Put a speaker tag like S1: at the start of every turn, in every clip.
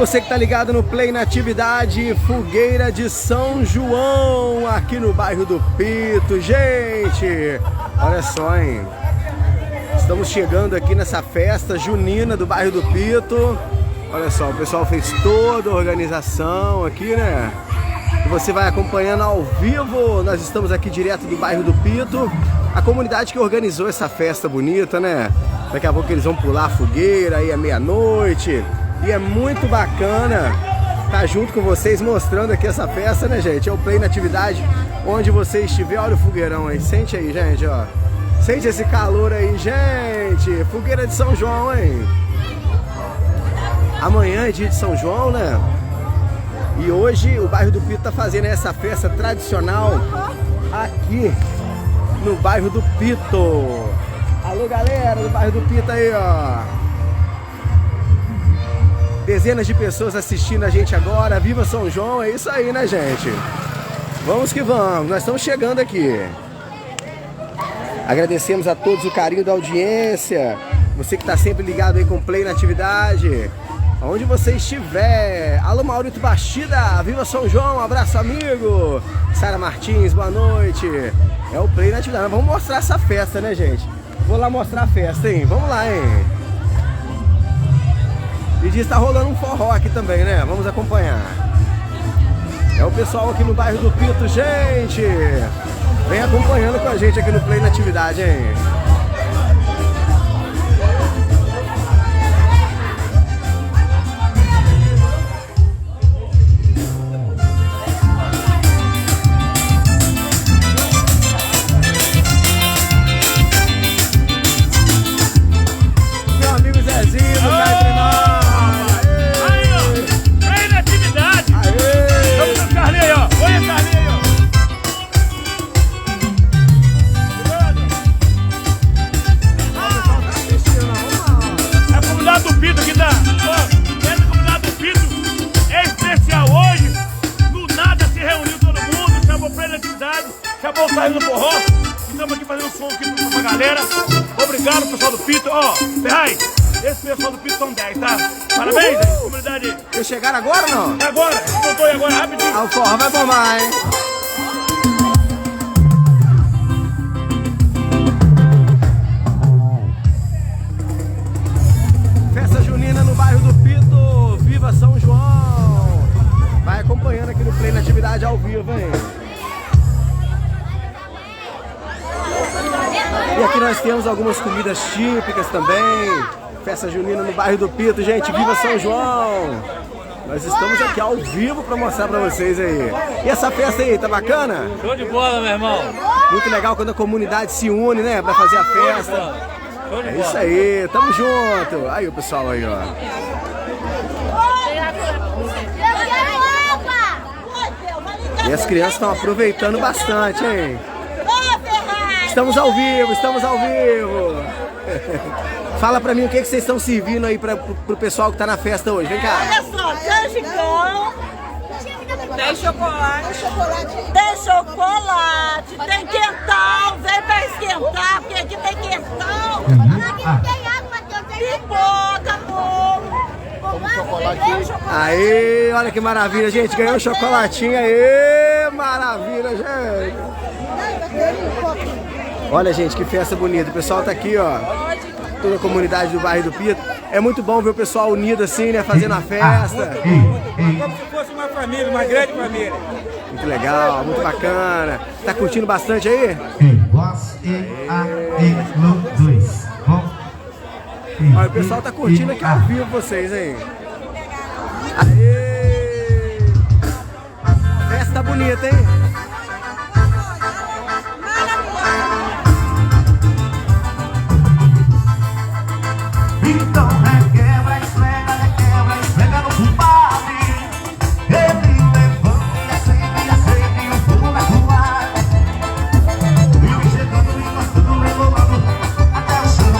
S1: você que tá ligado no Play Natividade, fogueira de São João, aqui no bairro do Pito. Gente, olha só, hein? Estamos chegando aqui nessa festa junina do bairro do Pito. Olha só, o pessoal fez toda a organização aqui, né? E você vai acompanhando ao vivo. Nós estamos aqui direto do bairro do Pito. A comunidade que organizou essa festa bonita, né? Daqui a pouco eles vão pular a fogueira aí à meia-noite. E é muito bacana estar junto com vocês mostrando aqui essa festa, né, gente? É o Play Natividade, onde você estiver. Olha o fogueirão aí, sente aí, gente, ó. Sente esse calor aí, gente. Fogueira de São João, hein? Amanhã é dia de São João, né? E hoje o bairro do Pito tá fazendo essa festa tradicional aqui no bairro do Pito. Alô, galera do bairro do Pito aí, ó. Dezenas de pessoas assistindo a gente agora. Viva São João, é isso aí, né, gente? Vamos que vamos, nós estamos chegando aqui. Agradecemos a todos o carinho da audiência. Você que está sempre ligado aí com o Play Natividade, aonde você estiver. Alô, Maurito Bastida, viva São João, abraço, amigo. Sara Martins, boa noite. É o Play Natividade, vamos mostrar essa festa, né, gente? Vou lá mostrar a festa, hein? Vamos lá, hein? E diz que tá rolando um forró aqui também, né? Vamos acompanhar. É o pessoal aqui no bairro do Pito, gente. Vem acompanhando com a gente aqui no Play Natividade, hein? Meu amigo Zezinho do Cai Entre Nós.
S2: Acabou saindo do forró, estamos aqui fazendo som aqui pra galera. Obrigado, pessoal do Pito. Ó, Ferraz, esse pessoal do Pito são 10, tá? Parabéns, comunidade.
S1: Eles chegaram agora ou não?
S2: É agora, voltou aí agora, rapidinho.
S1: Ah, o forró vai bombar, hein? Festa junina no bairro do Pito, viva São João! Vai acompanhando aqui no Play Natividade ao vivo, hein? E aqui nós temos algumas comidas típicas também. Festa junina no bairro do Pito, gente, viva São João! Nós estamos aqui ao vivo para mostrar para vocês aí. E essa festa aí, tá bacana?
S3: Show de bola, meu irmão!
S1: Muito legal quando a comunidade se une, né, para fazer a festa. É isso aí, tamo junto! Aí o pessoal aí, ó. E as crianças estão aproveitando bastante, hein? Estamos ao vivo, estamos ao vivo. Fala pra mim o que vocês estão servindo aí pro pessoal que tá na festa hoje. Vem cá.
S4: Olha só, canjicão, tem chocolate, tem chocolate, tem quentão, vem pra esquentar, porque aqui tem quentão. Pipoca, bolo.
S1: Aê, olha que maravilha, gente. Ganhou um chocolatinho, aê, maravilha, gente. Olha, gente, que festa bonita. O pessoal tá aqui, ó. Toda a comunidade do bairro do Pito. É muito bom ver o pessoal unido assim, né? Fazendo a festa.
S2: Como se fosse uma família, uma grande família.
S1: Muito legal, muito bacana. Tá curtindo bastante aí? Olha, o pessoal tá curtindo aqui ao vivo vocês, hein? Aê! Festa bonita, hein?
S5: Então requebra, esfrega no culpado. Ele levanta e acende o fogo na rua. Ele chegando e gostando, rebolando até o chão.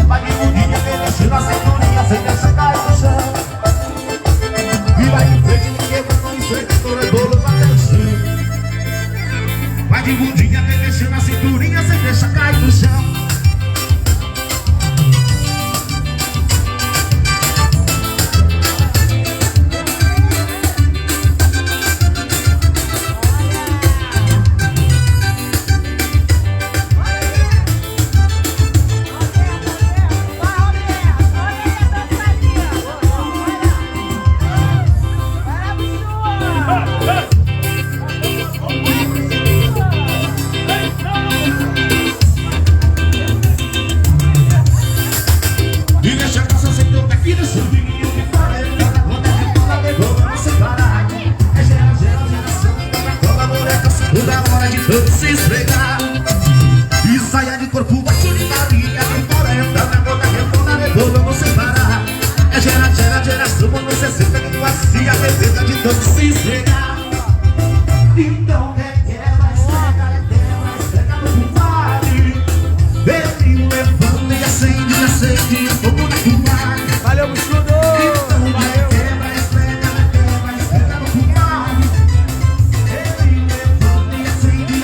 S5: Vai de mudinha, mexendo a cinturinha sem deixar cair no chão. E vai em frente, quebrando em frente, rebolando até o chão. Vai de mudinha, mexendo a cinturinha sem deixar cair no chão. E no chuvinho que fala, quando é que fala, vamos separar. É geração, toda moleca, segunda hora de tanto se esfregar. E saia de corpo, bate de carinha, de fora, entra na gota, depois vamos separar. É geração, quando você senta que macia, beleza de tanto se esfregar. Então requebra, esfrega no compadre. Ele levanta e acende o fogo na compadre.
S1: Valeu, Buchudo!
S5: Então requebra, esfrega no compadre. Ele levanta e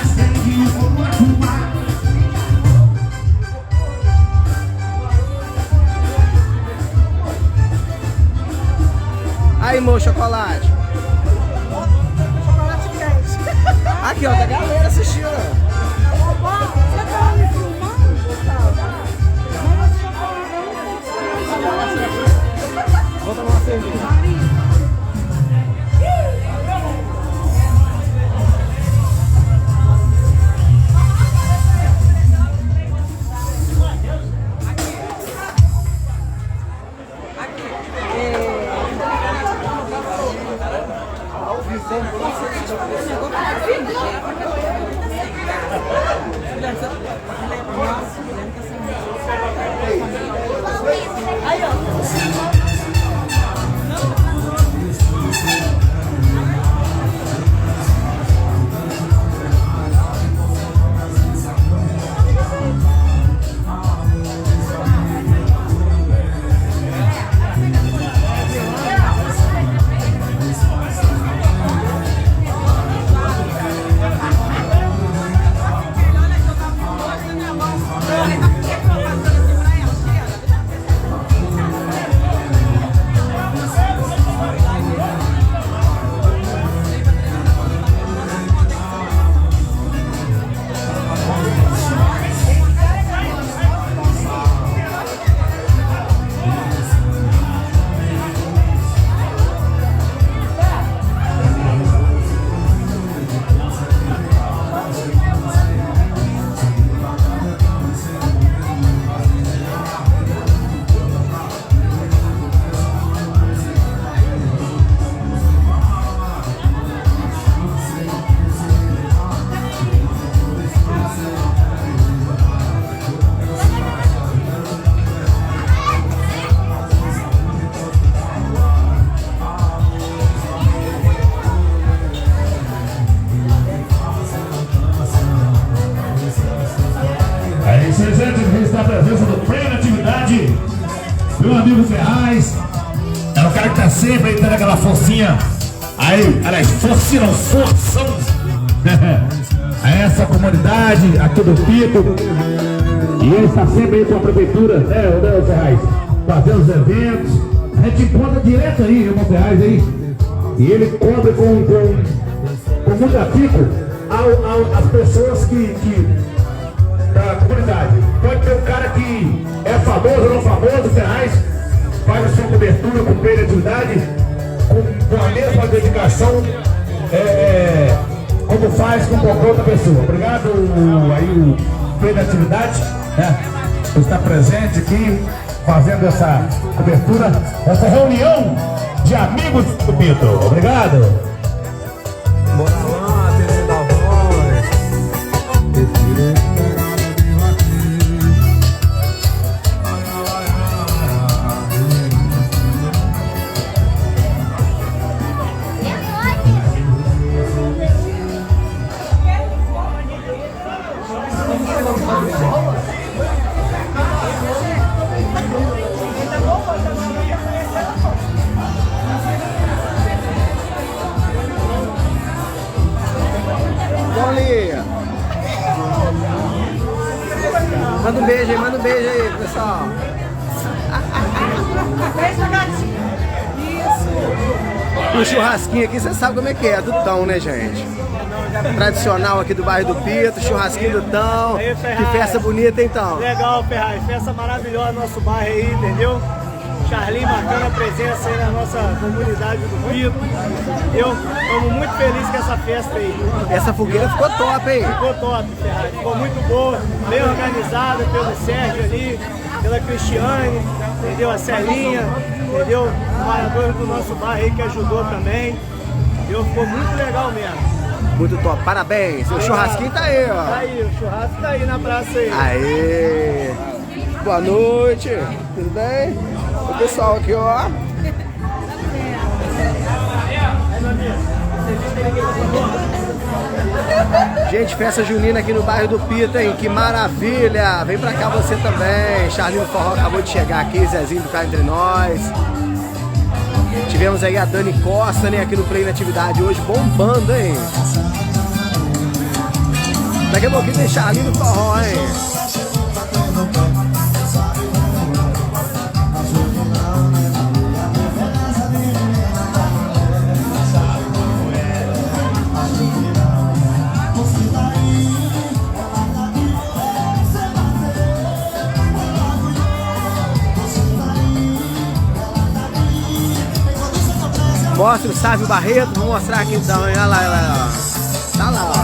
S5: acende o fogo na compadre.
S1: Aí, meu chocolate.
S4: Chocolate quente.
S1: Aqui, ó, tá a galera assistindo.
S4: Você tá me filmando? Mas esse chocolate eu não posso.
S1: Vou tomar uma cerveja.
S5: Registrar a presença do Prêmio Atividade, meu amigo Ferraz. É o cara que tá sempre aí dando aquela forcinha. Aí, aliás, forcinha não, forção. A essa comunidade aqui do Pito. E ele está sempre aí com a prefeitura, né, Ferraz? Fazendo os eventos. A gente encontra direto aí, irmão Ferraz aí. E ele cobre com muito afico as pessoas da comunidade. Pode ter um cara que é famoso ou não famoso, Ferraz, faz a sua cobertura com bem de atividade, com a mesma dedicação como faz com qualquer outra pessoa. Obrigado aí o bem da atividade, né, por estar presente aqui, fazendo essa cobertura, essa reunião de amigos do Pito. Obrigado.
S1: Bora lá, TV da Voz. Manda um beijo aí, pessoal.
S4: Beijo, gatinho. Isso.
S1: O churrasquinho aqui, você sabe como é que é, do Tão, né, gente? Tradicional aqui do bairro do Pito, churrasquinho do Tão.
S3: Aí,
S1: que festa bonita, hein, Tão?
S3: Legal, Ferraz. Festa maravilhosa no nosso bairro aí, entendeu? Charlinho marcando a presença aí na nossa comunidade do Pito. Eu estou muito feliz com essa festa aí.
S1: Essa fogueira ficou top, hein?
S3: Ficou top, Ferraz. Ficou muito boa, bem organizada pelo Sérgio ali. pela Cristiane, entendeu? A Celinha, entendeu? O morador do nosso bairro aí que ajudou também. Entendeu? Ficou muito legal mesmo.
S1: Muito top, parabéns. O churrasquinho tá aí, ó.
S3: Tá aí, o churrasco tá aí na praça aí.
S1: Aê! Boa noite, tudo bem? O pessoal aqui, ó. Gente, festa junina aqui no bairro do Pito, hein? Que maravilha! Vem pra cá você também. Charlinho Forró acabou de chegar aqui, Zezinho do Cá Entre Nós. Tivemos aí a Dani Costa, né? Aqui no Play na Atividade hoje, bombando, hein? Daqui a pouquinho tem Charlinho do Forró, hein? Mostra o Sávio Barreto, vou mostrar aqui então, hein? Olha lá, olha lá. Tá lá, ó.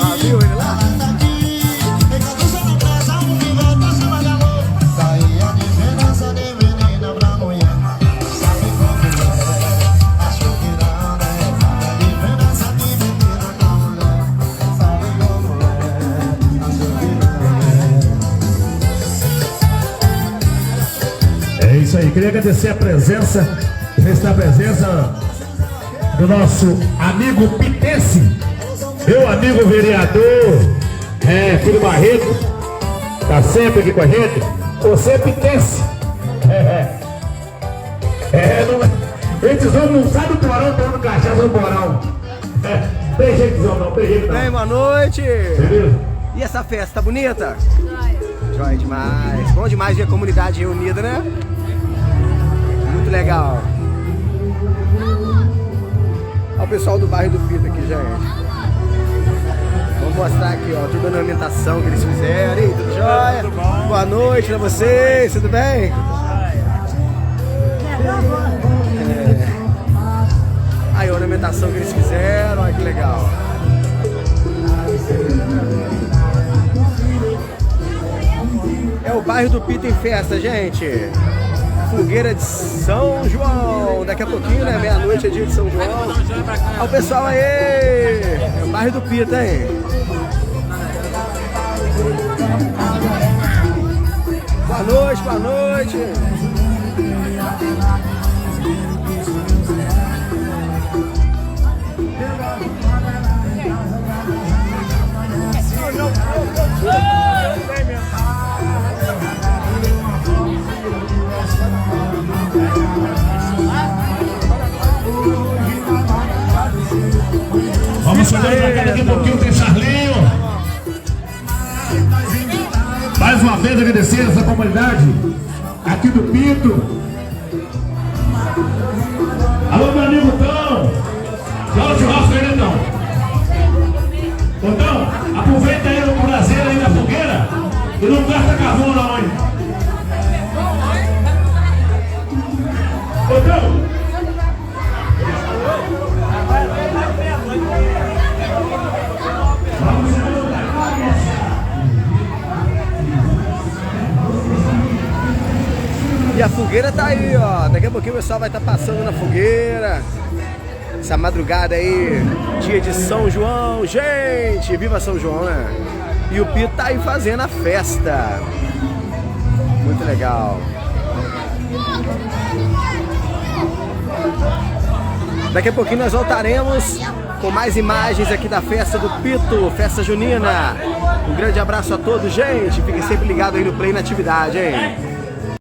S1: Ah, viu ele lá?
S6: É isso aí, queria agradecer a presença do nosso amigo Pitense, meu amigo vereador, Filho Barreto, tá sempre aqui com a gente. Você é Pitense. Esses homens não sabem do porão, tomando cachaça no porão. Tem jeito não, tem jeito não.
S1: Bem, boa noite.
S6: Beleza?
S1: E essa festa, tá bonita? Joia demais. Bom demais ver a comunidade reunida, né? Muito legal. Olha o pessoal do bairro do Pito aqui, gente. Vamos mostrar aqui, ó, toda a ornamentação que eles fizeram. E aí, tudo jóia? Boa noite pra vocês, tudo bem? Aí a ornamentação que eles fizeram, olha que legal. É o bairro do Pito em festa, gente. Fogueira de São João. Daqui a pouquinho, né? Meia-noite é dia de São João. Olha o pessoal aí. É o bairro do Pito, hein? Boa noite, boa noite.
S6: Vamos chegando pra cá, daqui a pouquinho tem Charlinho. Mais uma vez agradecer essa comunidade aqui do Pito. Alô, meu amigo Tão. Dá o churrasco aí, Tão. Ô, Tão, aproveita aí o prazer aí na fogueira e não gasta carvão não, hein? Ô, Tão.
S1: E a fogueira tá aí, ó. Daqui a pouquinho o pessoal vai estar passando na fogueira. Essa madrugada aí, dia de São João. Gente, viva São João, né? E o Pito tá aí fazendo a festa. Muito legal. Daqui a pouquinho nós voltaremos com mais imagens aqui da festa do Pito, festa junina. Um grande abraço a todos, gente. Fiquem sempre ligados aí no Play na Atividade, hein?